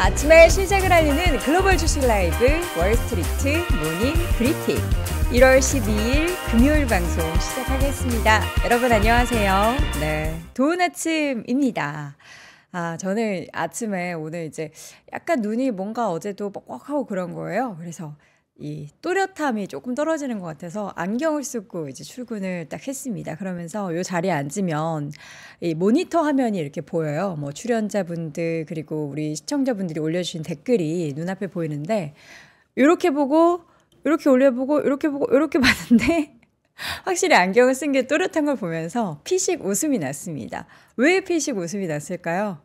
아침에 시작을 알리는 글로벌 주식 라이브 월스트리트 모닝 브리핑 1월 12일 금요일 방송 시작하겠습니다. 여러분 안녕하세요. 네, 좋은 아침입니다. 저는 아침에 오늘 이제 약간 눈이 뭔가 어제도 뻑뻑하고 그런 거예요. 그래서 이 또렷함이 조금 떨어지는 것 같아서 안경을 쓰고 이제 출근을 딱 했습니다. 그러면서 이 자리에 앉으면 이 모니터 화면이 이렇게 보여요. 뭐 출연자분들 그리고 우리 시청자분들이 올려주신 댓글이 눈앞에 보이는데 이렇게 보고 이렇게 올려보고 이렇게 보고 이렇게 봤는데 확실히 안경을 쓴 게 또렷한 걸 보면서 피식 웃음이 났습니다. 왜 피식 웃음이 났을까요?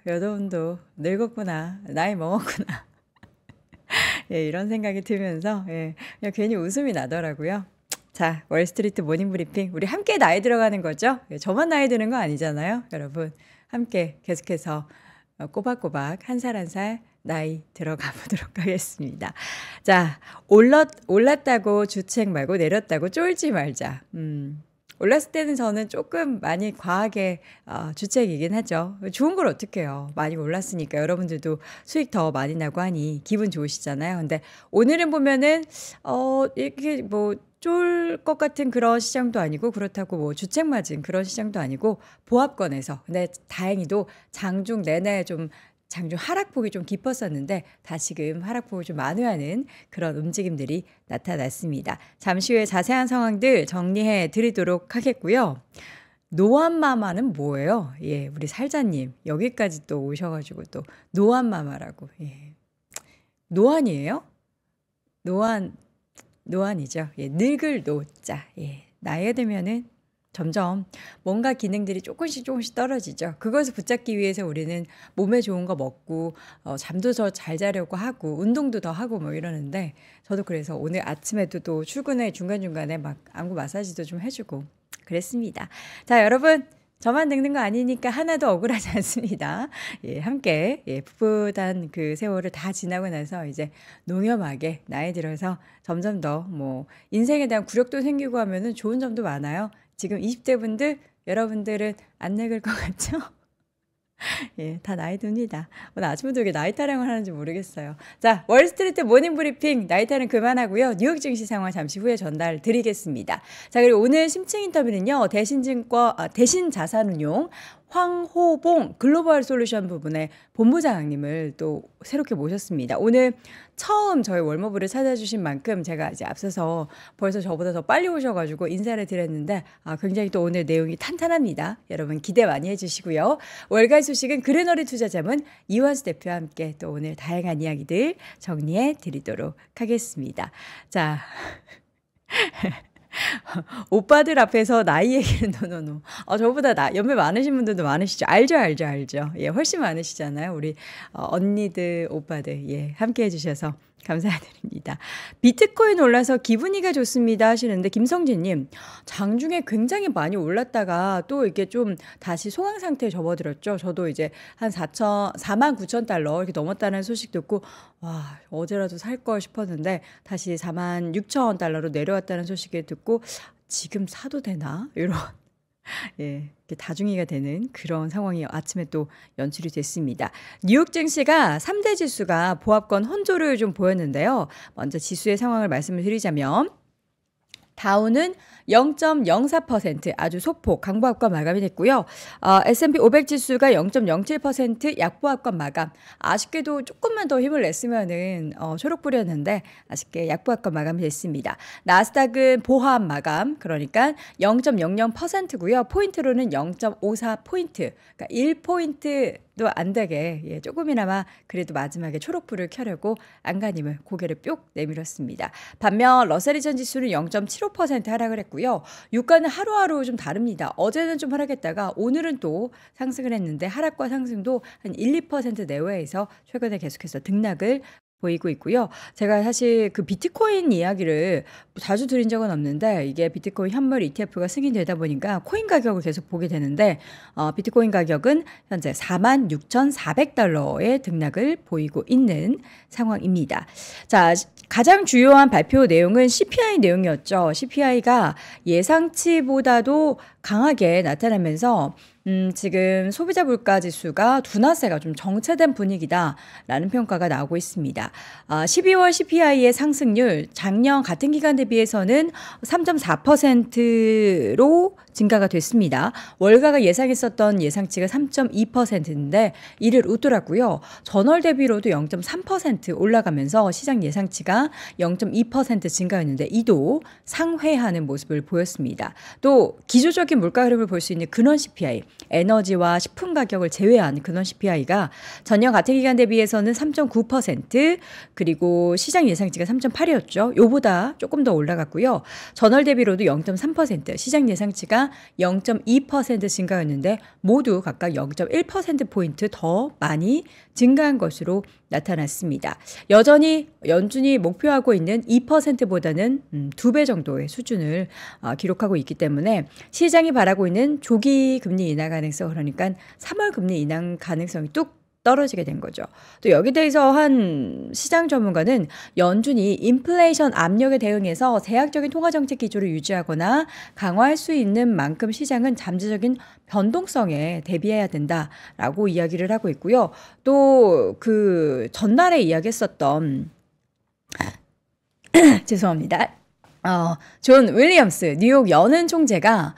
여러분도 늙었구나. 나이 먹었구나. 예, 이런 생각이 들면서 그냥 괜히 웃음이 나더라고요. 자, 월스트리트 모닝 브리핑 우리 함께 나이 들어가는 거죠? 저만 나이 드는 거 아니잖아요. 여러분 함께 계속해서 꼬박꼬박 한 살 한 살 나이 들어가 보도록 하겠습니다. 자, 올랐다고 주책 말고 내렸다고 쫄지 말자. 올랐을 때는 저는 조금 많이 과하게 주책이긴 하죠. 좋은 걸 어떻게 해요. 많이 올랐으니까 여러분들도 수익 더 많이 나고 하니 기분 좋으시잖아요. 근데 오늘은 보면은 이렇게 뭐 쫄 것 같은 그런 시장도 아니고 그렇다고 뭐 주책 맞은 그런 시장도 아니고 보합권에서 근데 다행히도 장중 내내 좀 장중 하락폭이 좀 깊었었는데 다시금 하락폭을 좀 만회하는 그런 움직임들이 나타났습니다. 잠시 후에 자세한 상황들 정리해 드리도록 하겠고요. 노안마마는 뭐예요? 예, 우리 살자님 여기까지 또 오셔가지고 또 노안마마라고. 예. 노안이에요? 노안이죠. 예, 늙을 노자. 예, 나이가 들면은 점점 뭔가 기능들이 조금씩 떨어지죠. 그것을 붙잡기 위해서 우리는 몸에 좋은 거 먹고 잠도 더 잘 자려고 하고 운동도 더 하고 뭐 이러는데 저도 그래서 오늘 아침에도 또 출근에 중간중간에 막 안구 마사지도 좀 해주고 그랬습니다. 자, 여러분 저만 늙는 거 아니니까 하나도 억울하지 않습니다. 예, 함께 풋풋한 그 세월을 다 지나고 나서 이제 농염하게 나이 들어서 점점 더 뭐 인생에 대한 구력도 생기고 하면은 좋은 점도 많아요. 지금 20대 분들, 여러분들은 안 늙을 것 같죠? 예, 다 나이 듭니다. 오늘 아침부터 왜 나이 타령을 하는지 모르겠어요. 자, 월스트리트 모닝 브리핑 나이 타령 그만하고요. 뉴욕 증시 상황 잠시 후에 전달 드리겠습니다. 자, 그리고 오늘 심층 인터뷰는요. 대신자산운용 황호봉 글로벌 솔루션 부분의 본부장님을 또 새롭게 모셨습니다. 오늘 처음 저희 월머브를 찾아주신 만큼 제가 이제 앞서서 벌써 저보다 더 빨리 오셔가지고 인사를 드렸는데 굉장히 또 오늘 내용이 탄탄합니다. 여러분 기대 많이 해주시고요. 월간 소식은 그레너리 투자자문 이완수 대표와 함께 또 오늘 다양한 이야기들 정리해 드리도록 하겠습니다. 자. 오빠들 앞에서 나이 얘기는 노노노. 저보다 연배 많으신 분들도 많으시죠. 알죠. 예, 훨씬 많으시잖아요. 우리 언니들, 오빠들 예, 함께 해주셔서 감사드립니다. 비트코인 올라서 기분이가 좋습니다 하시는데 김성진님 장중에 굉장히 많이 올랐다가 또 이렇게 좀 다시 소강 상태에 접어들었죠. 저도 이제 한 49,000달러 이렇게 넘었다는 소식 듣고 와 어제라도 살 걸 싶었는데 다시 46,000달러로 내려왔다는 소식을 듣고 지금 사도 되나? 이런 예, 다중이가 되는 그런 상황이 아침에 또 연출이 됐습니다. 뉴욕 증시가 3대 지수가 보합권 혼조를 좀 보였는데요. 먼저 지수의 상황을 말씀을 드리자면 다우는 0.04% 아주 소폭 강보합권 마감이 됐고요. S&P 500 지수가 0.07% 약보합권 마감. 아쉽게도 조금만 더 힘을 냈으면은 초록불이었는데 아쉽게 약보합권 마감이 됐습니다. 나스닥은 보합 마감 그러니까 0.00%고요. 포인트로는 0.54포인트 그러니까 1포인트도 안 되게 조금이나마 그래도 마지막에 초록불을 켜려고 안간힘을 고개를 뿅 내밀었습니다. 반면 러셀2000 지수는 0.75% 하락을 했고요. 유가는 하루하루 좀 다릅니다. 어제는 좀 하락했다가 오늘은 또 상승을 했는데 하락과 상승도 한 1, 2% 내외에서 최근에 계속해서 등락을 보이고 있고요. 제가 사실 그 비트코인 이야기를 자주 드린 적은 없는데 이게 비트코인 현물 ETF가 승인되다 보니까 코인 가격을 계속 보게 되는데 비트코인 가격은 현재 46,400달러의 등락을 보이고 있는 상황입니다. 자, 가장 주요한 발표 내용은 CPI 내용이었죠. CPI가 예상치보다도 강하게 나타나면서 지금 소비자 물가 지수가 둔화세가 좀 정체된 분위기다라는 평가가 나오고 있습니다. 12월 CPI의 상승률 작년 같은 기간 대비해서는 3.4%로 증가가 됐습니다. 월가가 예상했었던 예상치가 3.2%인데 이를 웃더라고요. 전월 대비로도 0.3% 올라가면서 시장 예상치가 0.2% 증가했는데 이도 상회하는 모습을 보였습니다. 또 기초적인 물가 흐름을 볼 수 있는 근원 CPI, 에너지와 식품 가격을 제외한 근원 CPI가 전년 같은 기간 대비해서는 3.9%, 그리고 시장 예상치가 3.8이었죠. 요보다 조금 더 올라갔고요. 전월 대비로도 0.3%, 시장 예상치가 0.2% 증가였는데 모두 각각 0.1%포인트 더 많이 증가한 것으로 나타났습니다. 여전히 연준이 목표하고 있는 2%보다는 2배 정도의 수준을 기록하고 있기 때문에 시장이 바라고 있는 조기 금리 인하 가능성, 그러니까 3월 금리 인하 가능성이 뚝 떨어지게 된 거죠. 또 여기 대해서 한 시장 전문가는 연준이 인플레이션 압력에 대응해서 제약적인 통화정책 기조를 유지하거나 강화할 수 있는 만큼 시장은 잠재적인 변동성에 대비해야 된다라고 이야기를 하고 있고요. 또 그 전날에 이야기했었던 죄송합니다. 존 윌리엄스 뉴욕 연은 총재가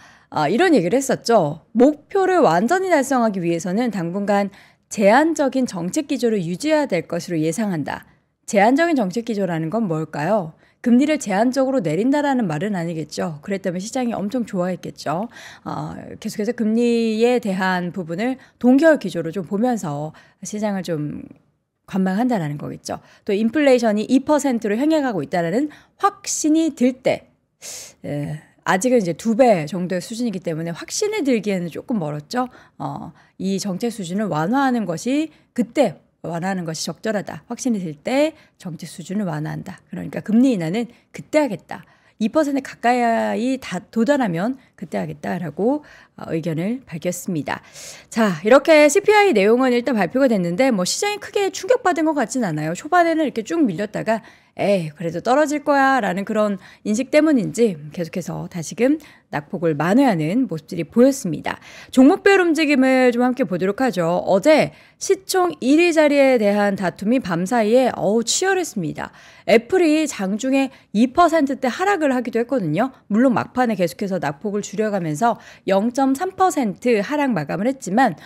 이런 얘기를 했었죠. 목표를 완전히 달성하기 위해서는 당분간 제한적인 정책 기조를 유지해야 될 것으로 예상한다. 제한적인 정책 기조라는 건 뭘까요? 금리를 제한적으로 내린다라는 말은 아니겠죠. 그랬다면 시장이 엄청 좋아했겠죠. 계속해서 금리에 대한 부분을 동결 기조로 좀 보면서 시장을 좀 관망한다라는 거겠죠. 또 인플레이션이 2%로 향해 가고 있다라는 확신이 들 때, 아직은 이제 2배 정도의 수준이기 때문에 확신이 들기에는 조금 멀었죠. 이 정책 수준을 완화하는 것이 그때 완화하는 것이 적절하다. 확신이 들 때 정책 수준을 완화한다. 그러니까 금리 인하는 그때 하겠다. 2% 가까이 도달하면 그때 하겠다라고 의견을 밝혔습니다. 자, 이렇게 CPI 내용은 일단 발표가 됐는데 뭐 시장이 크게 충격받은 것 같진 않아요. 초반에는 이렇게 쭉 밀렸다가 그래도 떨어질 거야 라는 그런 인식 때문인지 계속해서 다시금 낙폭을 만회하는 모습들이 보였습니다. 종목별 움직임을 좀 함께 보도록 하죠. 어제 시총 1위 자리에 대한 다툼이 밤사이에 치열했습니다. 애플이 장중에 2%대 하락을 하기도 했거든요. 물론 막판에 계속해서 낙폭을 줄여가면서 0.3% 하락 마감을 했지만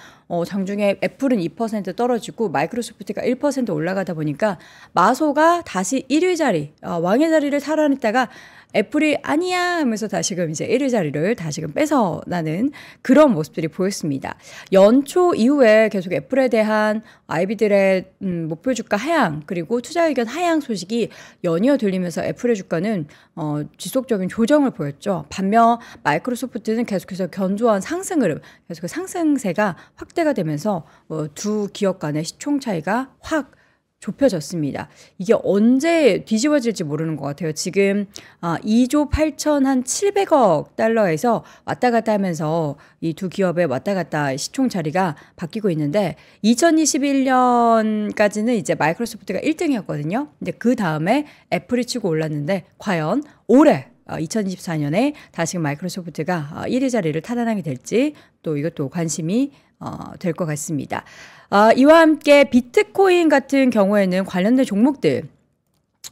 장중에 애플은 2% 떨어지고 마이크로소프트가 1% 올라가다 보니까 마소가 다시 1위 자리, 왕의 자리를 탈환했다가 애플이 아니야 하면서 다시금 이제 1위 자리를 다시금 뺏어나는 그런 모습들이 보였습니다. 연초 이후에 계속 애플에 대한 IB들의 목표 주가 하향 그리고 투자 의견 하향 소식이 연이어 들리면서 애플의 주가는 지속적인 조정을 보였죠. 반면 마이크로소프트는 계속해서 견조한 상승 흐름, 계속 상승세가 확대가 되면서 두 기업 간의 시총 차이가 확 좁혀졌습니다. 이게 언제 뒤집어질지 모르는 것 같아요. 지금 2조 8,700억 달러에서 왔다 갔다 하면서 이 두 기업의 왔다 갔다 시총 자리가 바뀌고 있는데 2021년까지는 이제 마이크로소프트가 1등이었거든요. 근데 그 다음에 애플이 치고 올랐는데 과연 올해 2024년에 다시 마이크로소프트가 1위 자리를 탈환하게 될지 또 이것도 관심이 될 것 같습니다. 이와 함께 비트코인 같은 경우에는 관련된 종목들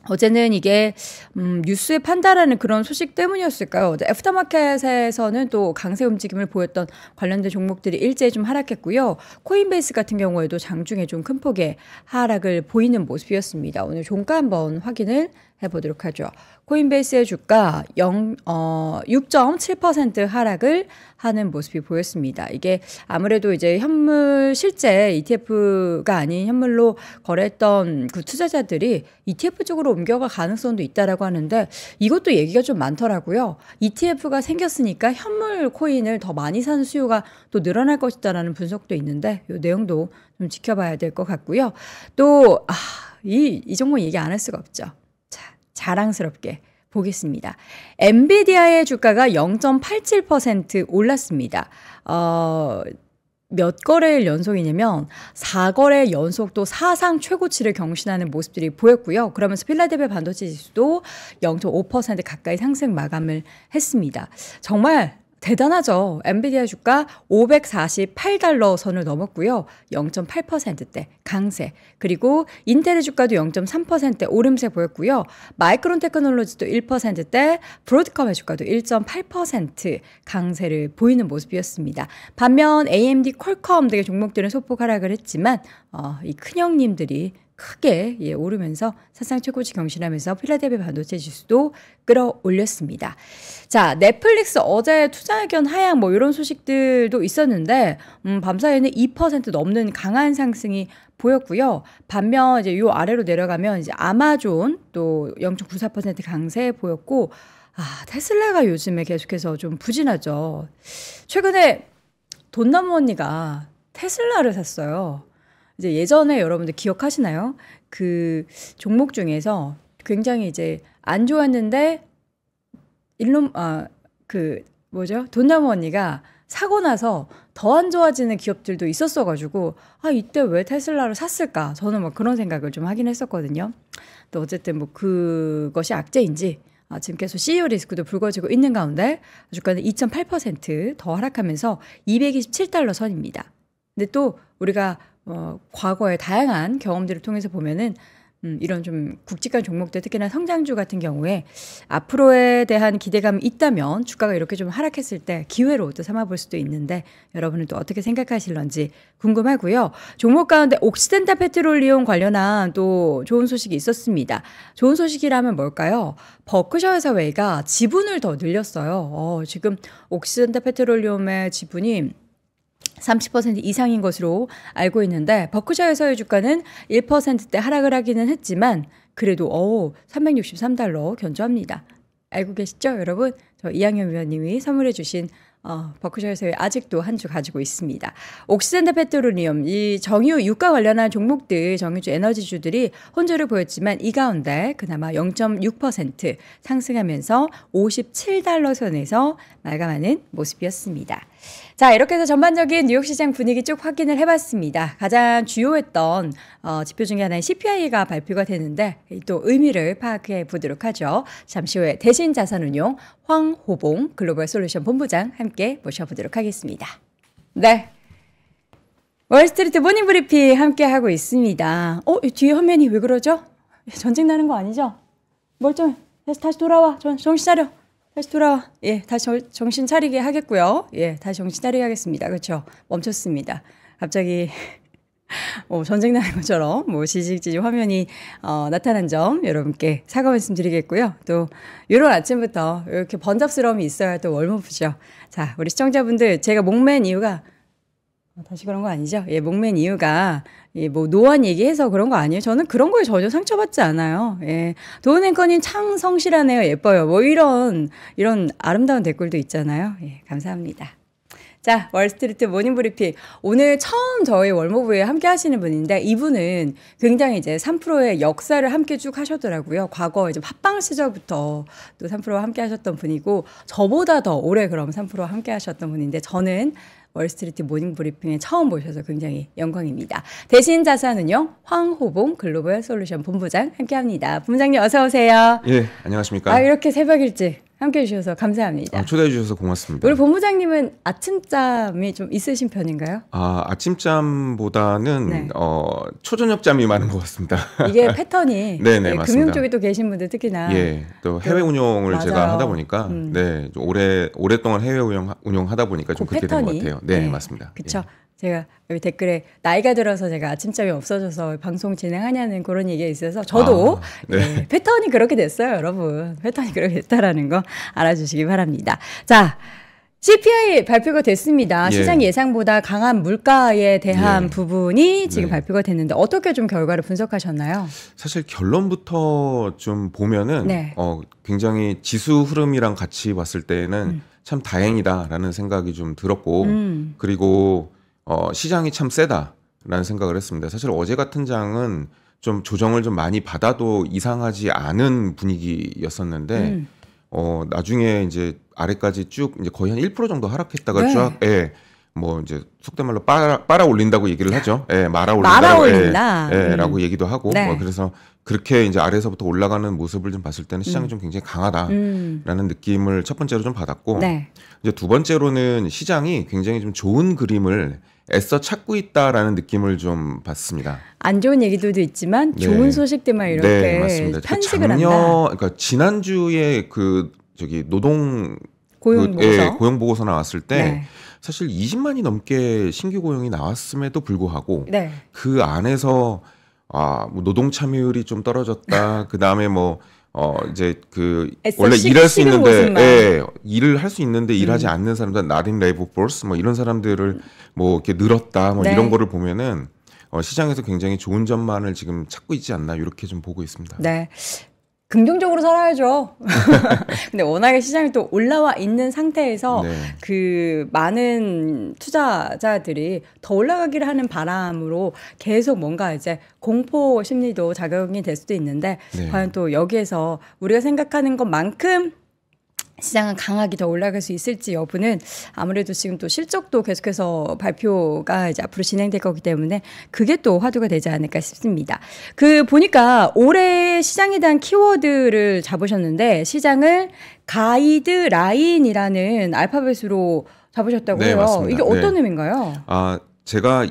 어제는 이게 뉴스에 판다라는 그런 소식 때문이었을까요? 어제 애프터마켓에서는 또 강세 움직임을 보였던 관련된 종목들이 일제히 좀 하락했고요. 코인베이스 같은 경우에도 장중에 좀 큰 폭의 하락을 보이는 모습이었습니다. 오늘 종가 한번 확인을 해보도록 하죠. 코인베이스의 주가 6.7% 하락을 하는 모습이 보였습니다. 이게 아무래도 이제 현물 실제 ETF가 아닌 현물로 거래했던 그 투자자들이 ETF 쪽으로 옮겨갈 가능성도 있다라고 하는데 이것도 얘기가 좀 많더라고요. ETF가 생겼으니까 현물 코인을 더 많이 사는 수요가 또 늘어날 것이다라는 분석도 있는데 이 내용도 좀 지켜봐야 될 것 같고요. 또 이 종목 얘기 안 할 수가 없죠. 자랑스럽게 보겠습니다. 엔비디아의 주가가 0.87% 올랐습니다. 몇 거래일 연속이냐면 4거래 연속 또 사상 최고치를 경신하는 모습들이 보였고요. 그러면서 필라델피아 반도체 지수도 0.5% 가까이 상승 마감을 했습니다. 정말 대단하죠. 엔비디아 주가 548달러 선을 넘었고요. 0.8%대 강세. 그리고 인텔의 주가도 0.3% 오름세 보였고요. 마이크론 테크놀로지도 1%대, 브로드컴의 주가도 1.8% 강세를 보이는 모습이었습니다. 반면 AMD, 퀄컴 등의 종목들은 소폭 하락을 했지만 이 큰형님들이 크게 오르면서 사상 최고치 경신하면서 필라델피아 반도체 지수도 끌어올렸습니다. 자, 넷플릭스 어제 투자의견 하향 뭐 이런 소식들도 있었는데 밤사이에는 2% 넘는 강한 상승이 보였고요. 반면 이제 요 아래로 내려가면 이제 아마존 또 0.94% 강세 보였고 테슬라가 요즘에 계속해서 좀 부진하죠. 최근에 돈나무 언니가 테슬라를 샀어요. 이제 예전에 여러분들 기억하시나요? 그 종목 중에서 굉장히 이제 안 좋았는데 돈나무 언니가 사고 나서 더 안 좋아지는 기업들도 있었어가지고 이때 왜 테슬라를 샀을까? 저는 막 그런 생각을 좀 하긴 했었거든요. 또 어쨌든 뭐 그것이 악재인지 지금 계속 CEO 리스크도 불거지고 있는 가운데 주가는 2.8% 하락하면서 227달러 선입니다. 근데 또 우리가 과거의 다양한 경험들을 통해서 보면은 이런 좀 굵직한 종목들 특히나 성장주 같은 경우에 앞으로에 대한 기대감이 있다면 주가가 이렇게 좀 하락했을 때 기회로 또 삼아볼 수도 있는데 여러분은 또 어떻게 생각하실런지 궁금하고요. 종목 가운데 옥시덴탈 페트롤리움 관련한 또 좋은 소식이 있었습니다. 좋은 소식이라면 뭘까요? 버크셔 해서웨이가 지분을 더 늘렸어요. 지금 옥시덴탈 페트롤리움의 지분이 30% 이상인 것으로 알고 있는데 버크셔 해서웨이 주가는 1%대 하락을 하기는 했지만 그래도 363달러 견조합니다. 알고 계시죠, 여러분? 저 이항현 위원님이 선물해 주신 버크셔 해서웨이 아직도 한 주 가지고 있습니다. 옥시덴탈 페트롤리움, 이 정유 유가 관련한 종목들, 정유주 에너지주들이 혼조를 보였지만 이 가운데 그나마 0.6% 상승하면서 57달러 선에서 마감하는 모습이었습니다. 자, 이렇게 해서 전반적인 뉴욕 시장 분위기 쭉 확인을 해봤습니다. 가장 주요했던 지표 중에 하나인 CPI가 발표가 되는데 또 의미를 파악해 보도록 하죠. 잠시 후에 대신자산운용 황호봉 글로벌 솔루션 본부장 함께 모셔보도록 하겠습니다. 네, 월스트리트 모닝 브리핑 함께 하고 있습니다. 이 뒤에 화면이 왜 그러죠? 전쟁 나는 거 아니죠? 멀쩡해. 다시 돌아와. 정신 차려. 다시 돌아와. 다시 정신 차리게 하겠고요. 다시 정신 차리게 하겠습니다. 그렇죠? 멈췄습니다. 갑자기 전쟁 나는 것처럼 지직지직 화면이 나타난 점 여러분께 사과 말씀드리겠고요. 또 이런 아침부터 이렇게 번잡스러움이 있어야 또 월모프죠. 자, 우리 시청자분들 제가 목맨 이유가 다시 그런 거 아니죠? 목맨 이유가 노안 얘기해서 그런 거 아니에요. 저는 그런 거에 전혀 상처받지 않아요. 도은 앵커님 참 성실하네요. 예뻐요. 이런 아름다운 댓글도 있잖아요. 감사합니다. 자, 월스트리트 모닝 브리핑. 오늘 처음 저희 월모브에 함께 하시는 분인데 이분은 굉장히 이제 3프로의 역사를 함께 쭉 하셨더라고요. 과거 이제 팟빵 시절부터 또 3프로와 함께 하셨던 분이고 저보다 더 오래 그럼 3프로와 함께 하셨던 분인데 저는 월스트리트 모닝 브리핑에 처음 모셔서 굉장히 영광입니다. 대신 자산운용 황호봉 글로벌 솔루션 본부장 함께합니다. 본부장님 어서 오세요. 예, 안녕하십니까. 이렇게 새벽 일찍 함께해 주셔서 감사합니다. 초대해 주셔서 고맙습니다. 우리 본부장님은 아침잠이 좀 있으신 편인가요? 아침잠보다는 네. 초저녁잠이 많은 것 같습니다. 이게 패턴이 네네, 맞습니다. 금융 쪽에 또 계신 분들 특히나 또 해외 운용을 맞아요. 제가 하다 보니까 좀 오랫동안 해외 운용하다 보니까 좀 그렇게 된 것 같아요. 네, 맞습니다. 그렇죠. 제가 여기 댓글에 나이가 들어서 제가 아침잠이 없어져서 방송 진행하냐는 그런 얘기가 있어서 저도 패턴이 그렇게 됐어요, 여러분. 패턴이 그렇게 됐다라는 거 알아주시기 바랍니다. 자, CPI 발표가 됐습니다. 시장 예상보다 강한 물가에 대한 부분이 지금 발표가 됐는데 어떻게 좀 결과를 분석하셨나요? 사실 결론부터 좀 보면은 굉장히 지수 흐름이랑 같이 봤을 때는 참 다행이다라는 생각이 좀 들었고 그리고 시장이 참 세다라는 생각을 했습니다. 사실 어제 같은 장은 좀 조정을 좀 많이 받아도 이상하지 않은 분위기였었는데 나중에 이제 아래까지 쭉 이제 거의 한 1% 정도 하락했다가 쫙 뭐 이제 속된 말로 빨아 올린다고 얘기를 하죠. 예, 말아 올린다. 라고 얘기도 하고. 네. 뭐 그래서 그렇게 이제 아래에서부터 올라가는 모습을 좀 봤을 때는 시장이 좀 굉장히 강하다라는 느낌을 첫 번째로 좀 받았고, 네. 이제 두 번째로는 시장이 굉장히 좀 좋은 그림을 애써 찾고 있다라는 느낌을 좀 받습니다. 안 좋은 얘기들도 있지만 네. 좋은 소식들만 이렇게 네, 맞습니다. 편식을 한다. 그러니까 지난주에 노동 고용 보고서 나왔을 때 네. 사실 20만이 넘게 신규 고용이 나왔음에도 불구하고 네. 그 안에서 뭐 노동 참여율이 좀 떨어졌다. 그 다음에 이제 원래 일할 수 있는데 일을 할 수 있는데 일하지 않는 사람들, not in labor force 뭐 이런 사람들을 뭐 이렇게 늘었다. 뭐 네. 이런 거를 보면은 시장에서 굉장히 좋은 점만을 지금 찾고 있지 않나 이렇게 좀 보고 있습니다. 네. 긍정적으로 살아야죠. 근데 워낙에 시장이 또 올라와 있는 상태에서 네. 그 많은 투자자들이 더 올라가기를 하는 바람으로 계속 뭔가 이제 공포 심리도 작용이 될 수도 있는데 네. 과연 또 여기에서 우리가 생각하는 것만큼 시장은 강하게 더 올라갈 수 있을지 여부는 아무래도 지금 또 실적도 계속해서 발표가 이제 앞으로 진행될 거기 때문에 그게 또 화두가 되지 않을까 싶습니다. 보니까 올해 시장에 대한 키워드를 잡으셨는데 시장을 가이드라인이라는 알파벳으로 잡으셨다고요. 네, 맞습니다. 이게 어떤 의미인가요? 제가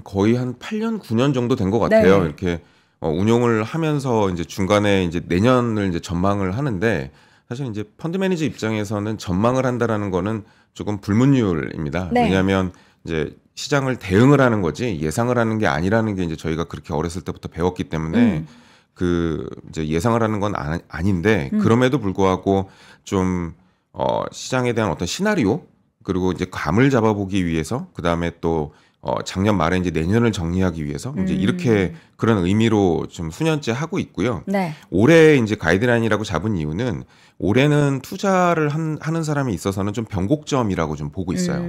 거의 한 8년, 9년 정도 된 것 같아요. 네. 이렇게 운용을 하면서 이제 중간에 이제 내년을 이제 전망을 하는데 사실 이제 펀드 매니저 입장에서는 전망을 한다라는 거는 조금 불문율입니다. 네. 왜냐하면 이제 시장을 대응을 하는 거지 예상을 하는 게 아니라는 게 이제 저희가 그렇게 어렸을 때부터 배웠기 때문에 이제 예상을 하는 건 아닌데 그럼에도 불구하고 좀 시장에 대한 어떤 시나리오 그리고 이제 감을 잡아보기 위해서 그 다음에 또 작년 말에 이제 내년을 정리하기 위해서 이제 이렇게 그런 의미로 좀 수년째 하고 있고요. 네. 올해 이제 가이드라인이라고 잡은 이유는 올해는 투자를 하는 사람이 있어서는 좀 변곡점이라고 좀 보고 있어요.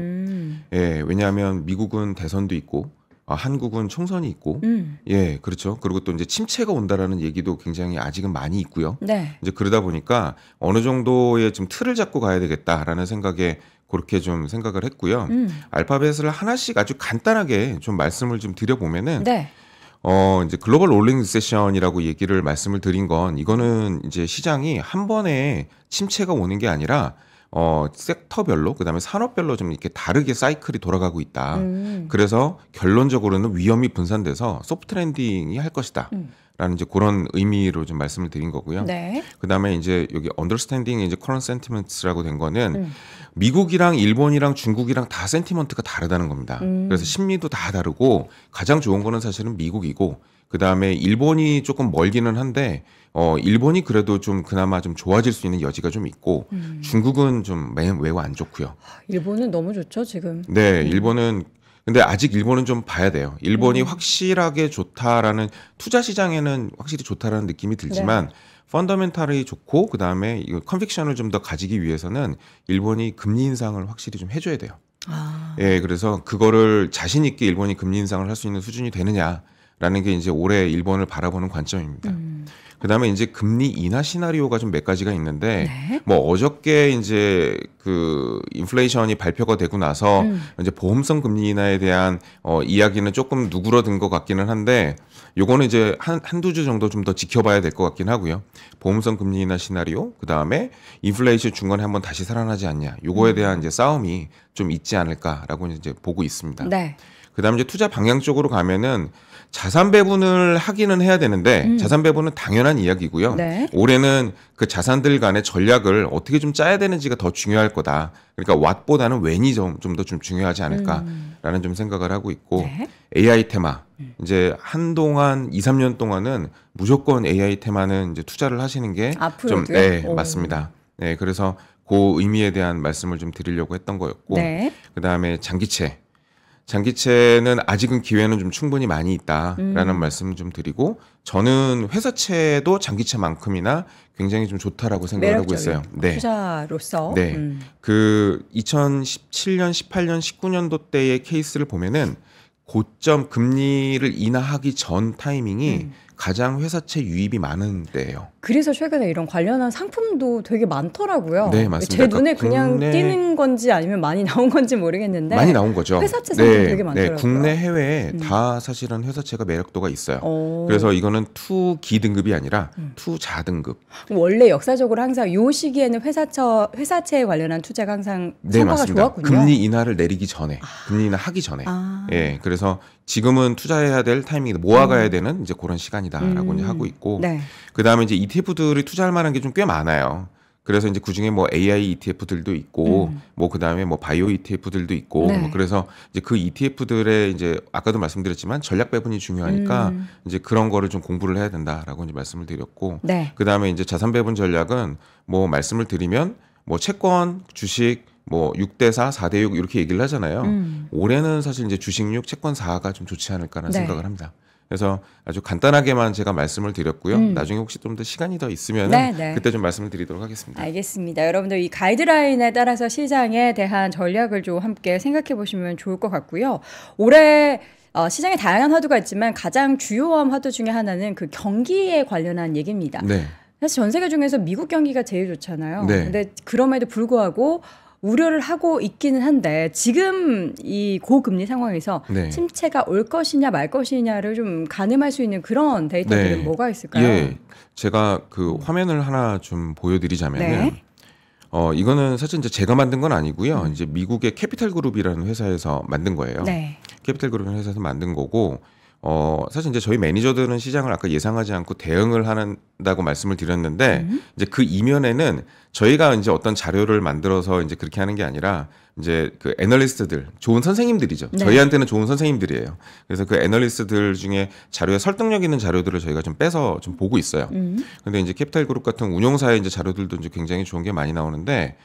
예, 왜냐하면 미국은 대선도 있고 한국은 총선이 있고, 예, 그렇죠. 그리고 또 이제 침체가 온다라는 얘기도 굉장히 아직은 많이 있고요. 네. 이제 그러다 보니까 어느 정도의 좀 틀을 잡고 가야 되겠다라는 생각에 그렇게 좀 생각을 했고요. 알파벳을 하나씩 아주 간단하게 좀 말씀을 좀 드려보면은, 네. 이제 글로벌 롤링 리세션이라고 얘기를 말씀을 드린 건 이거는 이제 시장이 한 번에 침체가 오는 게 아니라 섹터별로 그다음에 산업별로 좀 이렇게 다르게 사이클이 돌아가고 있다. 그래서 결론적으로는 위험이 분산돼서 소프트 랜딩이 할 것이다. 라는 이제 그런 의미로 좀 말씀을 드린 거고요. 네. 그다음에 이제 여기 understanding 이제 current sentiments라고 된 거는 미국이랑 일본이랑 중국이랑 다 센티먼트가 다르다는 겁니다. 그래서 심리도 다 다르고 가장 좋은 거는 사실은 미국이고 그다음에 일본이 조금 멀기는 한데 일본이 그래도 좀 그나마 좀 좋아질 수 있는 여지가 좀 있고 중국은 좀 매우 안 좋고요. 일본은 너무 좋죠, 지금. 네, 일본은 근데 아직 일본은 좀 봐야 돼요. 일본이 확실하게 좋다라는 투자 시장에는 확실히 좋다라는 느낌이 들지만 펀더멘탈이 좋고 그다음에 이 컨빅션을 좀 더 가지기 위해서는 일본이 금리 인상을 확실히 좀 해줘야 돼요. 예, 그래서 그거를 자신 있게 일본이 금리 인상을 할 수 있는 수준이 되느냐라는 게 이제 올해 일본을 바라보는 관점입니다. 그다음에 이제 금리 인하 시나리오가 좀 몇 가지가 있는데 뭐 어저께 이제 그 인플레이션이 발표가 되고 나서 이제 보험성 금리 인하에 대한 이야기는 조금 누그러든 것 같기는 한데 요거는 이제 한두 주 정도 좀 더 지켜봐야 될 것 같긴 하고요. 보험성 금리 인하 시나리오 그다음에 인플레이션 중간에 한번 다시 살아나지 않냐. 요거에 대한 이제 싸움이 좀 있지 않을까라고 이제 보고 있습니다. 네. 그다음에 이제 투자 방향 쪽으로 가면은 자산 배분을 하기는 해야 되는데 자산 배분은 당연한 이야기고요. 네. 올해는 그 자산들 간의 전략을 어떻게 좀 짜야 되는지가 더 중요할 거다. 그러니까 what보다는 when이 좀 더 좀 중요하지 않을까라는 좀 생각을 하고 있고 네. AI 테마 이제 한동안 2, 3년 동안은 무조건 AI 테마는 이제 투자를 하시는 게 좀 맞습니다. 네, 그래서 그 의미에 대한 말씀을 좀 드리려고 했던 거였고 그다음에 장기채는 아직은 기회는 좀 충분히 많이 있다라는 말씀 좀 드리고 저는 회사채도 장기채만큼이나 굉장히 좀 좋다라고 생각을 하고 있어요. 네. 투자로서. 네. 그 2017년, 18년, 19년도 때의 케이스를 보면은 고점 금리를 인하하기 전 타이밍이 가장 회사채 유입이 많은 때예요. 그래서 최근에 이런 관련한 상품도 되게 많더라고요. 네, 맞습니다. 제 눈에 그냥 띄는 건지 아니면 많이 나온 건지 모르겠는데 많이 나온 거죠. 회사채 상품 되게 많더라고요. 국내 해외에 다 사실은 회사채가 매력도가 있어요. 그래서 이거는 투기 등급이 아니라 투자 등급. 원래 역사적으로 항상 이 시기에는 회사채에 관련한 투자가 항상 성과가 맞습니다. 좋았군요. 금리 인하를 내리기 전에, 금리 인하 하기 전에. 예, 그래서 지금은 투자해야 될 타이밍이다. 모아가야 되는 이제 그런 시간이다라고 이제 하고 있고, 그 다음에 이제 ETF들이 투자할 만한 게 좀 꽤 많아요. 그래서 이제 그 중에 뭐 AI ETF들도 있고, 뭐 그 다음에 뭐 바이오 ETF들도 있고, 뭐 그래서 이제 그 ETF들의 이제 아까도 말씀드렸지만 전략 배분이 중요하니까 이제 그런 거를 좀 공부를 해야 된다라고 이제 말씀을 드렸고, 그 다음에 이제 자산 배분 전략은 뭐 말씀을 드리면 뭐 채권, 주식, 뭐 6대4, 4대6 이렇게 얘기를 하잖아요. 올해는 사실 이제 주식 6, 채권 4가 좀 좋지 않을까라는 생각을 합니다. 그래서 아주 간단하게만 제가 말씀을 드렸고요. 나중에 혹시 좀 더 시간이 더 있으면 그때 좀 말씀을 드리도록 하겠습니다. 알겠습니다. 여러분들 이 가이드라인에 따라서 시장에 대한 전략을 좀 함께 생각해 보시면 좋을 것 같고요. 올해 시장에 다양한 화두가 있지만 가장 주요한 화두 중에 하나는 그 경기에 관련한 얘기입니다. 사실 전 세계 중에서 미국 경기가 제일 좋잖아요. 근데 그럼에도 불구하고 우려를 하고 있기는 한데 지금 이 고금리 상황에서 침체가 올 것이냐 말 것이냐를 좀 가늠할 수 있는 그런 데이터들은 뭐가 있을까요? 예, 제가 그 화면을 하나 좀 보여드리자면은 이거는 사실 이제 제가 만든 건 아니고요. 이제 미국의 캐피탈 그룹이라는 회사에서 만든 거예요. 캐피탈 그룹이라는 회사에서 만든 거고. 사실 이제 저희 매니저들은 시장을 아까 예상하지 않고 대응을 한다고 말씀을 드렸는데 이제 그 이면에는 저희가 이제 어떤 자료를 만들어서 이제 그렇게 하는 게 아니라 이제 그 애널리스트들, 좋은 선생님들이죠. 저희한테는 좋은 선생님들이에요. 그래서 그 애널리스트들 중에 자료에 설득력 있는 자료들을 저희가 좀 빼서 좀 보고 있어요. 근데 이제 캐피탈 그룹 같은 운용사의 이제 자료들도 이제 굉장히 좋은 게 많이 나오는데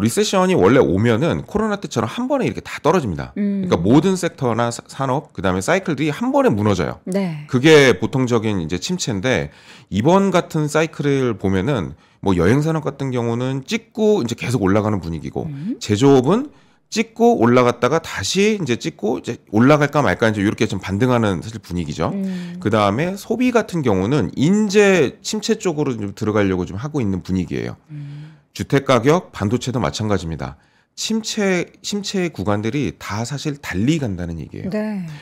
리세션이 원래 오면은 코로나 때처럼 한 번에 이렇게 다 떨어집니다. 그러니까 모든 섹터나 산업, 그 다음에 사이클들이 한 번에 무너져요. 그게 보통적인 이제 침체인데 이번 같은 사이클을 보면은 뭐 여행산업 같은 경우는 찍고 이제 계속 올라가는 분위기고 제조업은 찍고 올라갔다가 다시 이제 찍고 이제 올라갈까 말까 이제 이렇게 좀 반등하는 사실 분위기죠. 그 다음에 소비 같은 경우는 이제 침체 쪽으로 좀 들어가려고 좀 하고 있는 분위기예요. 주택 가격, 반도체도 마찬가지입니다. 침체 구간들이 다 사실 달리 간다는 얘기예요.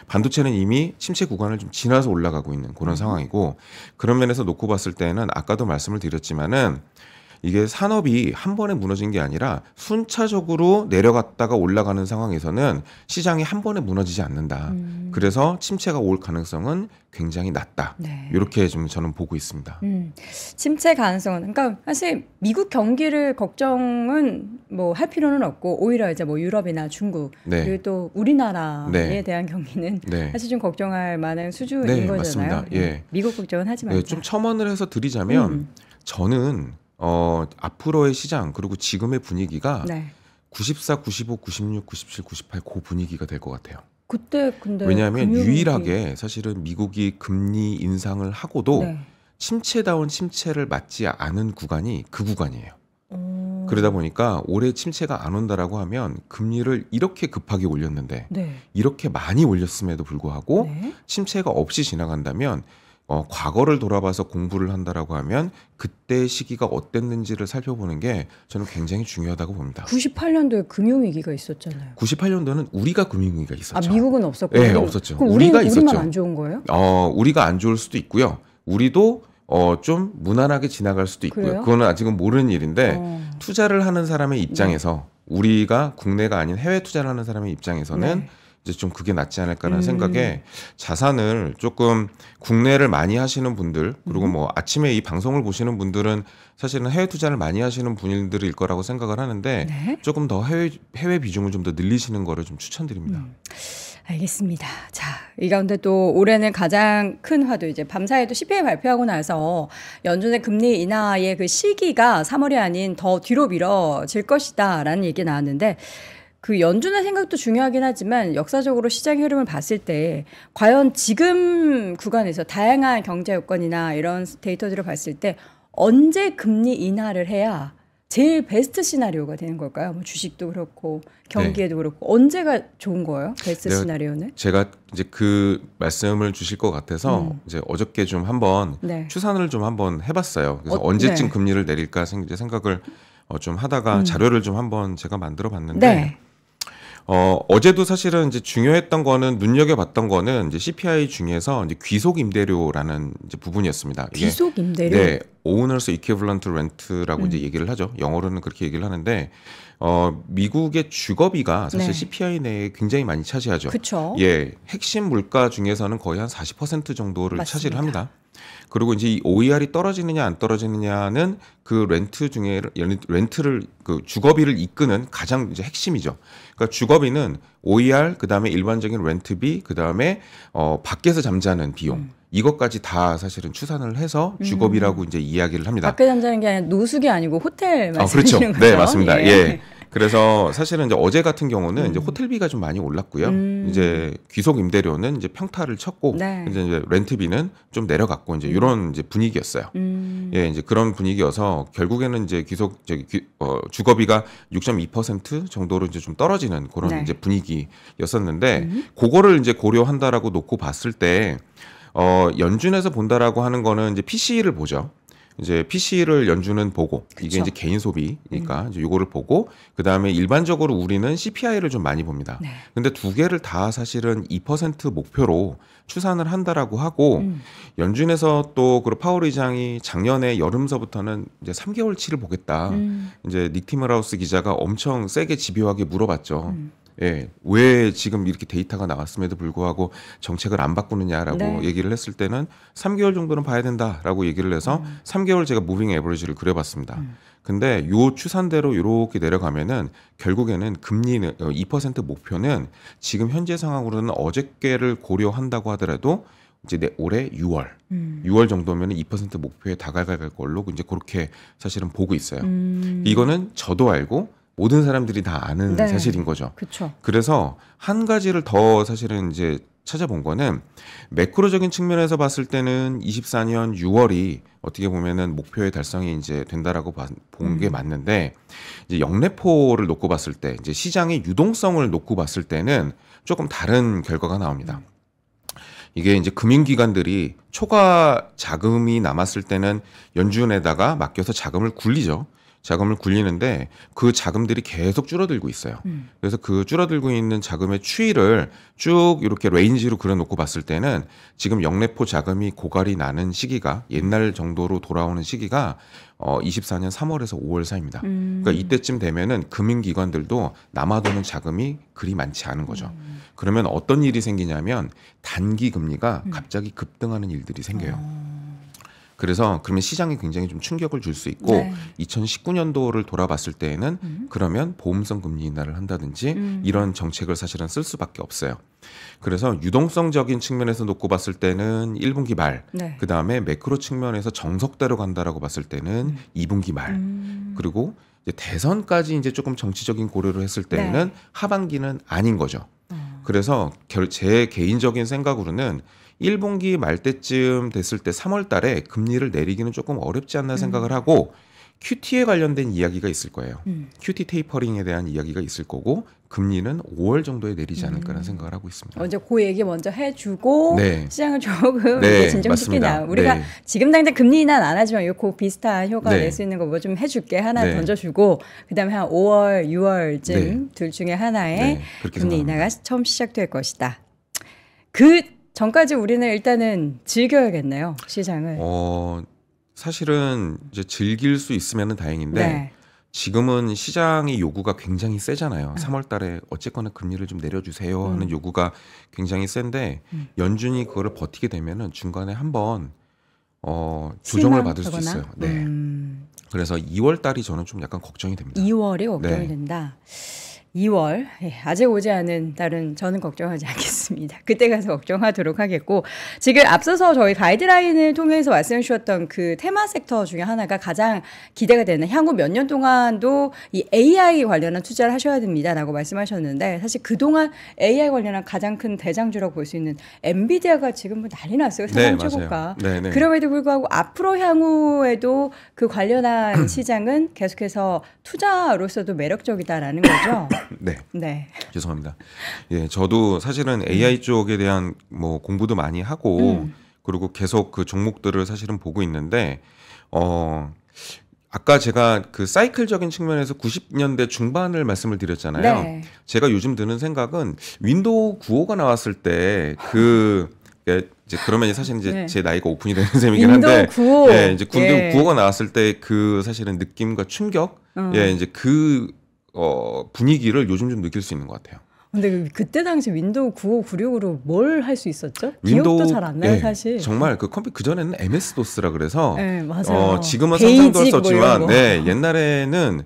반도체는 이미 침체 구간을 좀 지나서 올라가고 있는 그런 상황이고 그런 면에서 놓고 봤을 때는 아까도 말씀을 드렸지만은 이게 산업이 한 번에 무너진 게 아니라 순차적으로 내려갔다가 올라가는 상황에서는 시장이 한 번에 무너지지 않는다. 그래서 침체가 올 가능성은 굉장히 낮다. 이렇게 좀 저는 보고 있습니다. 침체 가능성은 그러니까 사실 미국 경기를 걱정은 뭐 할 필요는 없고 오히려 이제 뭐 유럽이나 중국 그리고 또 우리나라에 대한 경기는 사실 좀 걱정할 만한 수준인 거잖아요. 맞습니다. 미국 걱정은 하지 말자. 좀 첨언을 해서 드리자면 저는 앞으로의 시장 그리고 지금의 분위기가 94, 95, 96, 97, 98 그 분위기가 될 것 같아요. 그때 근데 왜냐하면 유일하게 사실은 미국이 금리 인상을 하고도 침체다운 침체를 맞지 않은 구간이 그 구간이에요. 그러다 보니까 올해 침체가 안 온다라고 하면 금리를 이렇게 급하게 올렸는데 이렇게 많이 올렸음에도 불구하고 침체가 없이 지나간다면 과거를 돌아봐서 공부를 한다라고 하면 그때 시기가 어땠는지를 살펴보는 게 저는 굉장히 중요하다고 봅니다. 98년도에 금융위기가 있었잖아요. 98년도는 우리가 금융위기가 있었죠. 미국은 없었고. 네, 없었죠. 그럼 우리가 있었죠. 우리만 안 좋은 거예요? 우리가 안 좋을 수도 있고요. 우리도 좀 무난하게 지나갈 수도 있고요. 그래요? 그거는 아직은 모르는 일인데 투자를 하는 사람의 입장에서 우리가 국내가 아닌 해외 투자를 하는 사람의 입장에서는 이제 좀 그게 낫지 않을까라는 생각에 자산을 조금 국내를 많이 하시는 분들 그리고 뭐 아침에 이 방송을 보시는 분들은 사실은 해외 투자를 많이 하시는 분들일 거라고 생각을 하는데 조금 더 해외 비중을 좀 더 늘리시는 거를 좀 추천드립니다. 알겠습니다. 자, 이 가운데 또 올해는 가장 큰 화두 이제 밤사이도 CPI 발표하고 나서 연준의 금리 인하의 그 시기가 3월이 아닌 더 뒤로 미뤄질 것이다라는 얘기 나왔는데 그 연준의 생각도 중요하긴 하지만 역사적으로 시장 흐름을 봤을 때 과연 지금 구간에서 다양한 경제 여건이나 이런 데이터들을 봤을 때 언제 금리 인하를 해야 제일 베스트 시나리오가 되는 걸까요? 뭐 주식도 그렇고 경기에도 그렇고 언제가 좋은 거예요? 베스트 시나리오는? 제가 이제 그 말씀을 주실 것 같아서 이제 어저께 좀 한번 추산을 좀 한번 해봤어요. 그래서 언제쯤 금리를 내릴까 이제 생각을 좀 하다가 자료를 좀 한번 제가 만들어봤는데. 어제도 사실은 이제 중요했던 거는 눈여겨봤던 거는 이제 CPI 중에서 이제 귀속 임대료라는 이제 부분이었습니다. 이게 귀속 임대료? 네, Owners Equivalent Rent라고 이제 얘기를 하죠. 영어로는 그렇게 얘기를 하는데 미국의 주거비가 사실 CPI 내에 굉장히 많이 차지하죠. 그렇죠. 예, 핵심 물가 중에서는 거의 한 40% 정도를 차지를 합니다. 그리고 이제 이 OER이 떨어지느냐 안 떨어지느냐는 그 렌트 중에 렌트를 그 주거비를 이끄는 가장 이제 핵심이죠. 그러니까 주거비는 OER 그다음에 일반적인 렌트비 그다음에 밖에서 잠자는 비용 이것까지 다 사실은 추산을 해서 주거비라고 이제 이야기를 합니다. 밖에 잠자는 게 아니라 노숙이 아니고 호텔 말씀이시는 거죠? 네, 맞습니다. 예. 그래서 사실은 이제 어제 같은 경우는 이제 호텔비가 좀 많이 올랐고요. 이제 귀속 임대료는 이제 평타를 쳤고 이제 렌트비는 좀 내려갔고 이제 이런 이제 분위기였어요. 예, 이제 그런 분위기여서 결국에는 이제 주거비가 6.2% 정도로 이제 좀 떨어지는 그런 이제 분위기였었는데 그거를 이제 고려한다라고 놓고 봤을 때 연준에서 본다라고 하는 거는 이제 PCE를 보죠. 이제 PC를 연준은 보고 그쵸. 이게 이제 개인 소비니까 이제 요거를 보고 그다음에 일반적으로 우리는 CPI를 좀 많이 봅니다. 근데 두 개를 다 사실은 2% 목표로 추산을 한다라고 하고 연준에서 또 그 파월 의장이 작년에 여름서부터는 이제 3개월치를 보겠다. 이제 닉 티머라우스 기자가 엄청 세게 집요하게 물어봤죠. 예, 왜 지금 이렇게 데이터가 나왔음에도 불구하고 정책을 안 바꾸느냐라고 얘기를 했을 때는 3개월 정도는 봐야 된다라고 얘기를 해서 3개월 제가 무빙 에버리지를 그려봤습니다. 근데 요 추산대로 이렇게 내려가면은 결국에는 금리는 2% 목표는 지금 현재 상황으로는 어저께를 고려한다고 하더라도 이제 올해 6월 정도면 2% 목표에 다가갈 걸로 이제 그렇게 사실은 보고 있어요. 이거는 저도 알고 모든 사람들이 다 아는 사실인 거죠. 그쵸. 그래서 한 가지를 더 사실은 이제 찾아본 거는 매크로적인 측면에서 봤을 때는 24년 6월이 어떻게 보면은 목표의 달성이 이제 된다라고 본 게 맞는데 이제 역레포를 놓고 봤을 때 이제 시장의 유동성을 놓고 봤을 때는 조금 다른 결과가 나옵니다. 이게 이제 금융기관들이 초과 자금이 남았을 때는 연준에다가 맡겨서 자금을 굴리죠. 자금을 굴리는데 그 자금들이 계속 줄어들고 있어요. 그래서 그 줄어들고 있는 자금의 추이를 쭉 이렇게 레인지로 그려놓고 봤을 때는 지금 역레포 자금이 고갈이 나는 시기가 옛날 정도로 돌아오는 시기가 24년 3월에서 5월 사이입니다. 그러니까 이때쯤 되면은 금융기관들도 남아도는 자금이 그리 많지 않은 거죠. 그러면 어떤 일이 생기냐면 단기 금리가 갑자기 급등하는 일들이 생겨요. 그래서 그러면 시장에 굉장히 좀 충격을 줄 수 있고 2019년도를 돌아봤을 때에는 그러면 보험성 금리 인하를 한다든지 이런 정책을 사실은 쓸 수밖에 없어요. 그래서 유동성적인 측면에서 놓고 봤을 때는 1분기 말, 그다음에 매크로 측면에서 정석대로 간다라고 봤을 때는 2분기 말, 그리고 이제 대선까지 이제 조금 정치적인 고려를 했을 때는 하반기는 아닌 거죠. 그래서 제 개인적인 생각으로는 1분기 말 때쯤 됐을 때 3월 달에 금리를 내리기는 조금 어렵지 않나 생각을 하고 QT에 관련된 이야기가 있을 거예요. QT 테이퍼링에 대한 이야기가 있을 거고 금리는 5월 정도에 내리지 않을까라는 생각을 하고 있습니다. 먼저 그 얘기 먼저 해주고 시장을 조금 진정시키냐. 우리가 지금 당장 금리 인하는 안 하지만 그 비슷한 효과 낼 수 있는 거 뭐 좀 해줄게. 하나 던져주고 그다음에 한 5월, 6월쯤 둘 중에 하나에 금리 인하가 처음 시작될 것이다. 그 전까지 우리는 일단은 즐겨야겠네요, 시장을. 사실은 이제 즐길 수 있으면 다행인데 지금은 시장의 요구가 굉장히 세잖아요. 3월 달에 어쨌거나 금리를 좀 내려주세요 하는 요구가 굉장히 센데 연준이 그거를 버티게 되면은 중간에 한번 조정을 받을 수 있어요. 그래서 2월 달이 저는 좀 약간 걱정이 됩니다. 2월이 걱정이 된다. 2월 아직 오지 않은 달은 저는 걱정하지 않겠습니다. 그때 가서 걱정하도록 하겠고, 지금 앞서서 저희 가이드라인을 통해서 말씀해 주셨던 그 테마 섹터 중에 하나가 가장 기대가 되는, 향후 몇 년 동안도 이 AI 관련한 투자를 하셔야 됩니다라고 말씀하셨는데, 사실 그동안 AI 관련한 가장 큰 대장주라고 볼 수 있는 엔비디아가 지금 뭐 난리 났어요. 세상 최고가. 그럼에도 불구하고 앞으로 향후에도 그 관련한 시장은 계속해서 투자로서도 매력적이다라는 거죠. 네. 죄송합니다. 예, 저도 사실은 AI 쪽에 대한 뭐 공부도 많이 하고 그리고 계속 그 종목들을 사실은 보고 있는데 아까 제가 그 사이클적인 측면에서 90년대 중반을 말씀을 드렸잖아요. 네. 제가 요즘 드는 생각은 윈도우 95가 나왔을 때 이제 그러면 사실 이제 제 나이가 오픈이 되는 셈이긴 한데, 95. 예, 이제 윈도우 95가 나왔을 때 그 사실은 느낌과 충격, 예, 이제 그 분위기를 요즘 좀 느낄 수 있는 것 같아요. 근데 그때 당시 윈도우 95, 96으로 뭘 할 수 있었죠? 기억도 잘 안 나요, 사실. 정말 그 컴퓨터 그전에는 MS-DOS라 그래서 맞아요. 지금은 삼성도 할 수 없지만 옛날에는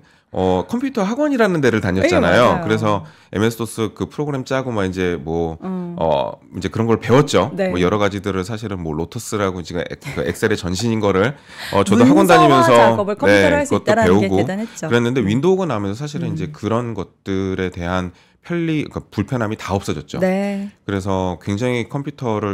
컴퓨터 학원이라는 데를 다녔잖아요. 그래서 MS-DOS 그 프로그램 짜고 막 이제 이제 그런 걸 배웠죠. 뭐 여러 가지들을 사실은 뭐 로터스라고 지금 그 엑셀의 전신인 거를 저도 학원 다니면서 작업을 컴퓨터로 할 수 그것도 있다라는 배우고 게 대단했죠. 그랬는데 윈도우가 나오면서 사실은 이제 그런 것들에 대한 그러니까 불편함이 다 없어졌죠. 그래서 굉장히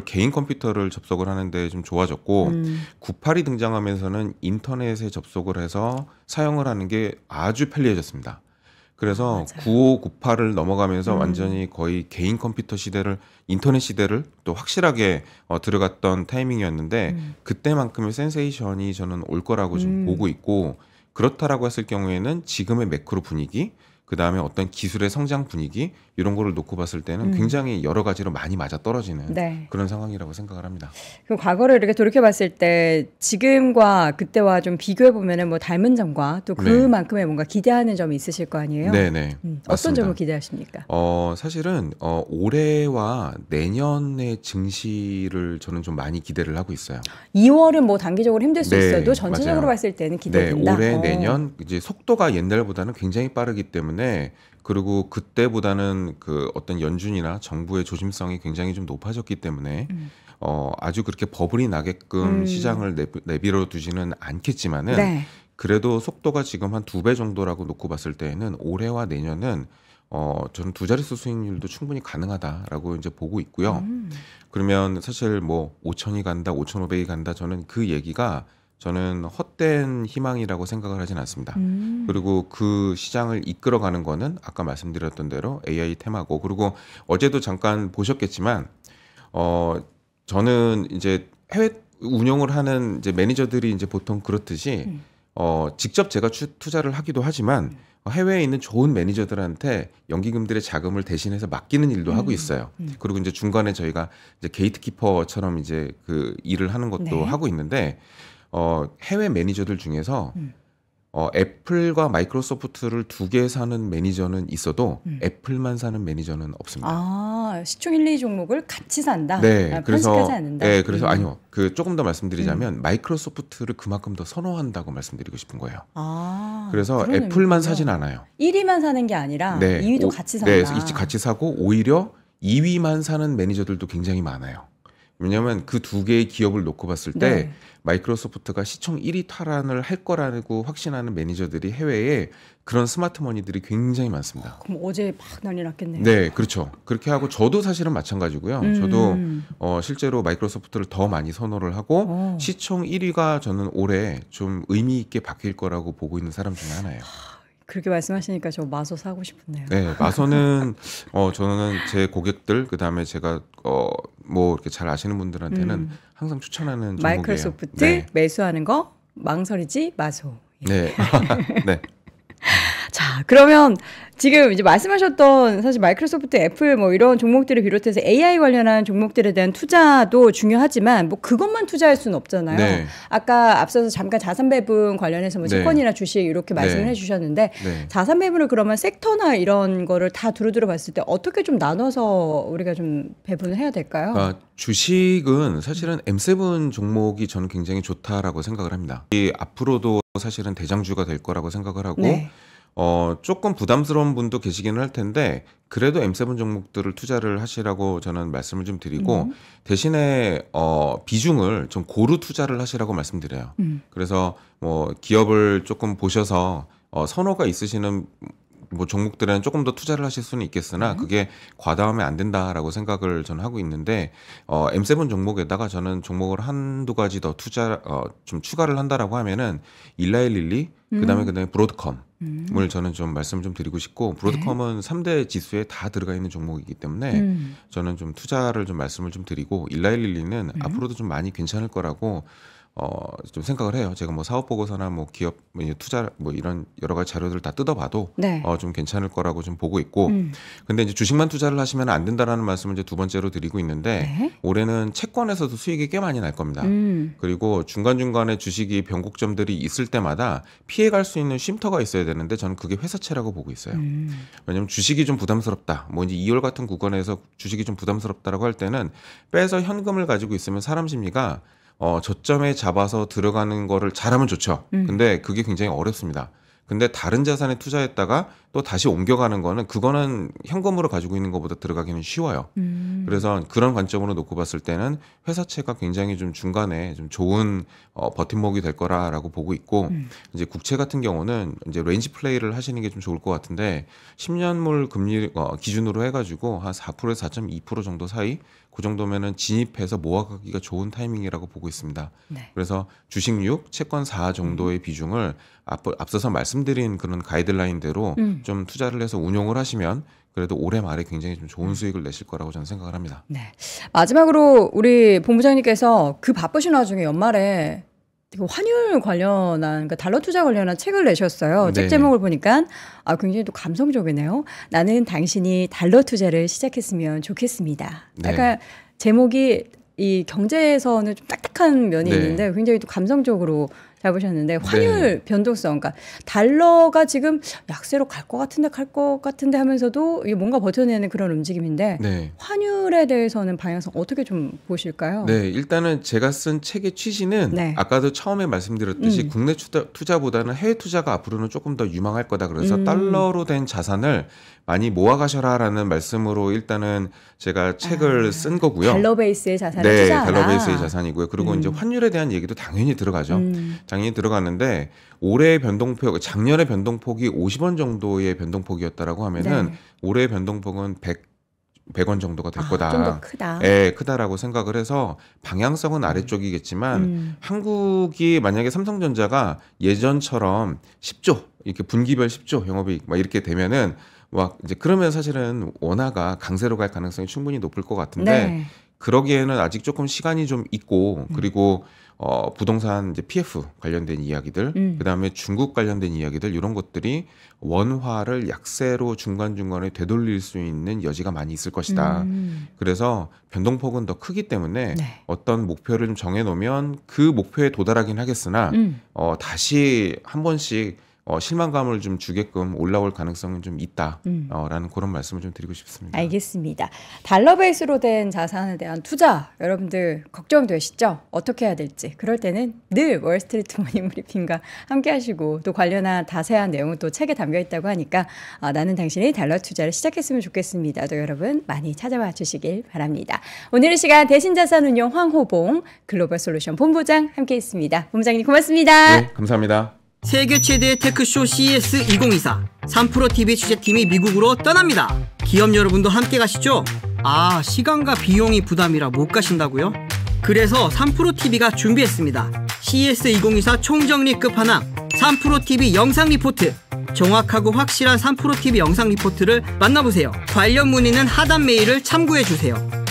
개인 컴퓨터를 접속을 하는데 좀 좋아졌고 98이 등장하면서는 인터넷에 접속을 해서 사용을 하는 게 아주 편리해졌습니다. 그래서 95, 98을 넘어가면서 완전히 거의 개인 컴퓨터 시대를, 인터넷 시대를 또 확실하게 들어갔던 타이밍이었는데 그때만큼의 센세이션이 저는 올 거라고 좀 보고 있고, 그렇다라고 했을 경우에는 지금의 매크로 분위기, 그 다음에 어떤 기술의 성장 분위기 이런 거를 놓고 봤을 때는 굉장히 여러 가지로 많이 맞아 떨어지는 그런 상황이라고 생각을 합니다. 그럼 과거를 이렇게 돌이켜 봤을 때 지금과 그때와 좀 비교해 보면은 뭐 닮은 점과 또 그만큼의 뭔가 기대하는 점이 있으실 거 아니에요? 네네. 어떤 점을 기대하십니까? 사실은 올해와 내년의 증시를 저는 좀 많이 기대를 하고 있어요. 2월은 뭐 단기적으로 힘들 수 있어도 전체적으로 봤을 때는 기대된다. 올해 내년 이제 속도가 옛날보다는 굉장히 빠르기 때문에, 그리고 그때보다는 그 어떤 연준이나 정부의 조심성이 굉장히 좀 높아졌기 때문에 아주 그렇게 버블이 나게끔 시장을 내버려 두지는 않겠지만은 그래도 속도가 지금 한 2배 정도라고 놓고 봤을 때에는 올해와 내년은 저는 두 자릿수 수익률도 충분히 가능하다라고 이제 보고 있고요. 그러면 사실 뭐 5,000이 간다, 5,500이 간다, 저는 그 얘기가 저는 헛된 희망이라고 생각을 하진 않습니다. 그리고 그 시장을 이끌어가는 거는 아까 말씀드렸던 대로 AI 테마고, 그리고 어제도 잠깐 보셨겠지만 저는 이제 해외 운영을 하는 이제 매니저들이 이제 보통 그렇듯이 직접 제가 투자를 하기도 하지만 해외에 있는 좋은 매니저들한테 연기금들의 자금을 대신해서 맡기는 일도 하고 있어요. 그리고 이제 중간에 저희가 이제 게이트키퍼처럼 이제 그 일을 하는 것도 하고 있는데, 해외 매니저들 중에서 애플과 마이크로소프트를 두 개 사는 매니저는 있어도 애플만 사는 매니저는 없습니다. 시총 1, 2 종목을 같이 산다? 네, 편식하지 않는다? 네, 그래서 아니요. 조금 더 말씀드리자면 마이크로소프트를 그만큼 더 선호한다고 말씀드리고 싶은 거예요. 그래서 애플만 사진 않아요. 1위만 사는 게 아니라 2위도 같이 산다. 네, 같이 사고 오히려 2위만 사는 매니저들도 굉장히 많아요. 왜냐하면 그 두 개의 기업을 놓고 봤을 때 마이크로소프트가 시총 1위 탈환을 할 거라고 확신하는 매니저들이 해외에 그런 스마트머니들이 굉장히 많습니다. 그럼 어제 막 난리 났겠네요. 네, 그렇죠. 그렇게 하고 저도 사실은 마찬가지고요. 저도 실제로 마이크로소프트를 더 많이 선호를 하고 시총 1위가 저는 올해 좀 의미 있게 바뀔 거라고 보고 있는 사람 중에 하나예요. 그렇게 말씀하시니까 저 마소 사고 싶네요. 네, 마소는 저는 제 고객들, 그다음에 제가 뭐 이렇게 잘 아시는 분들한테는 항상 추천하는 종목이에요. 마이크로소프트 매수하는 거 망설이지 마소. 네. 네. 자, 그러면 지금 이제 말씀하셨던 사실 마이크로소프트, 애플 뭐 이런 종목들을 비롯해서 AI 관련한 종목들에 대한 투자도 중요하지만 뭐 그것만 투자할 수는 없잖아요. 아까 앞서서 잠깐 자산 배분 관련해서 뭐 채권이나 주식 이렇게 말씀을 해주셨는데 자산 배분을 그러면 섹터나 이런 거를 다 두루두루 봤을 때 어떻게 좀 나눠서 우리가 좀 배분을 해야 될까요? 주식은 사실은 M7 종목이 저는 굉장히 좋다라고 생각을 합니다. 이 앞으로도 사실은 대장주가 될 거라고 생각을 하고 조금 부담스러운 분도 계시기는 할 텐데 그래도 M7 종목들을 투자를 하시라고 저는 말씀을 좀 드리고 대신에 비중을 좀 고루 투자를 하시라고 말씀드려요. 그래서 뭐 기업을 조금 보셔서 선호가 있으시는 뭐 종목들은 조금 더 투자를 하실 수는 있겠으나 그게 과다하면 안 된다라고 생각을 저는 하고 있는데 M7 종목에다가 저는 종목을 한두 가지 더 좀 추가를 한다라고 하면은 일라일릴리 그다음에 브로드컴을 저는 좀 말씀을 좀 드리고 싶고 브로드컴은 3대 지수에 다 들어가 있는 종목이기 때문에 저는 좀 투자를 좀 말씀을 좀 드리고 일라일릴리는 앞으로도 좀 많이 괜찮을 거라고 좀 생각을 해요. 제가 뭐 사업 보고서나 뭐 기업 투자 뭐 이런 여러 가지 자료들을 다 뜯어봐도 네. 좀 괜찮을 거라고 좀 보고 있고. 근데 이제 주식만 투자를 하시면 안 된다라는 말씀을 이제 두 번째로 드리고 있는데 네. 올해는 채권에서도 수익이 꽤 많이 날 겁니다. 그리고 중간중간에 주식이 변곡점들이 있을 때마다 피해갈 수 있는 쉼터가 있어야 되는데 저는 그게 회사채라고 보고 있어요. 왜냐하면 주식이 좀 부담스럽다. 뭐 이제 2월 같은 구간에서 주식이 좀 부담스럽다라고 할 때는 빼서 현금을 가지고 있으면 사람 심리가 저점에 잡아서 들어가는 거를 잘하면 좋죠. 근데 그게 굉장히 어렵습니다. 근데 다른 자산에 투자했다가 또 다시 옮겨가는 거는 그거는 현금으로 가지고 있는 것보다 들어가기는 쉬워요. 그래서 그런 관점으로 놓고 봤을 때는 회사채가 굉장히 좀 중간에 좀 좋은 버팀목이 될 거라고 보고 있고 이제 국채 같은 경우는 이제 레인지 플레이를 하시는 게 좀 좋을 것 같은데 10년물 금리 기준으로 해가지고 한 4%에서 4.2% 정도 사이 그 정도면은 진입해서 모아가기가 좋은 타이밍이라고 보고 있습니다. 네. 그래서 주식 6, 채권 4 정도의 비중을 앞서서 말씀드린 그런 가이드라인대로 좀 투자를 해서 운용을 하시면 그래도 올해 말에 굉장히 좀 좋은 수익을 내실 거라고 저는 생각을 합니다. 네. 마지막으로 우리 본부장님께서 그 바쁘신 와중에 연말에 환율 관련한 그러니까 달러 투자 관련한 책을 내셨어요. 네. 책 제목을 보니까 굉장히 또 감성적이네요. 나는 당신이 달러 투자를 시작했으면 좋겠습니다. 네. 약간 제목이 이 경제에서는 좀 딱딱한 면이 네. 있는데 굉장히 또 감성적으로 잘 보셨는데 환율 네. 변동성, 그러니까 달러가 지금 약세로 갈 것 같은데 하면서도 이게 뭔가 버텨내는 그런 움직임인데 네. 환율에 대해서는 방향성 어떻게 좀 보실까요? 네, 일단은 제가 쓴 책의 취지는 네. 아까도 처음에 말씀드렸듯이 국내 투자보다는 해외 투자가 앞으로는 조금 더 유망할 거다. 그래서 달러로 된 자산을 많이 모아가셔라라는 말씀으로 일단은 제가 책을 쓴 거고요. 달러 베이스의 자산을 네, 투자하라. 달러 베이스의 자산이고요. 그리고 이제 환율에 대한 얘기도 당연히 들어가죠. 당연히 들어가는데 올해의 변동폭, 작년의 변동폭이 50원 정도의 변동폭이었다라고 하면은 네. 올해의 변동폭은 100원 정도가 될 거다. 좀 더 크다. 네, 크다라고 생각을 해서 방향성은 아래쪽이겠지만 한국이 만약에 삼성전자가 예전처럼 10조 이렇게 분기별 10조 영업이익 막 이렇게 되면은 막 이제 그러면 사실은 원화가 강세로 갈 가능성이 충분히 높을 것 같은데 네. 그러기에는 아직 조금 시간이 좀 있고 그리고 부동산 이제 PF 관련된 이야기들, 그다음에 중국 관련된 이야기들 이런 것들이 원화를 약세로 중간중간에 되돌릴 수 있는 여지가 많이 있을 것이다. 그래서 변동폭은 더 크기 때문에 네. 어떤 목표를 좀 정해놓으면 그 목표에 도달하긴 하겠으나 다시 한 번씩 실망감을 좀 주게끔 올라올 가능성은 좀 있다라는 그런 말씀을 좀 드리고 싶습니다. 알겠습니다. 달러 베이스로 된 자산에 대한 투자 여러분들 걱정되시죠? 어떻게 해야 될지. 그럴 때는 늘 월스트리트 모닝 브리핑과 함께 하시고 또 관련한 자세한 내용은 또 책에 담겨 있다고 하니까 나는 당신이 달러 투자를 시작했으면 좋겠습니다. 또 여러분 많이 찾아봐 주시길 바랍니다. 오늘 이 시간 대신자산운용 황호봉 글로벌솔루션 본부장 함께 했습니다. 본부장님 고맙습니다. 네, 감사합니다. 세계 최대의 테크쇼 CES 2024 3프로TV 취재팀이 미국으로 떠납니다. 기업 여러분도 함께 가시죠? 시간과 비용이 부담이라 못 가신다고요? 그래서 3프로TV가 준비했습니다. CES 2024 총정리 끝판왕 3프로TV 영상 리포트. 정확하고 확실한 3프로TV 영상 리포트를 만나보세요. 관련 문의는 하단 메일을 참고해주세요.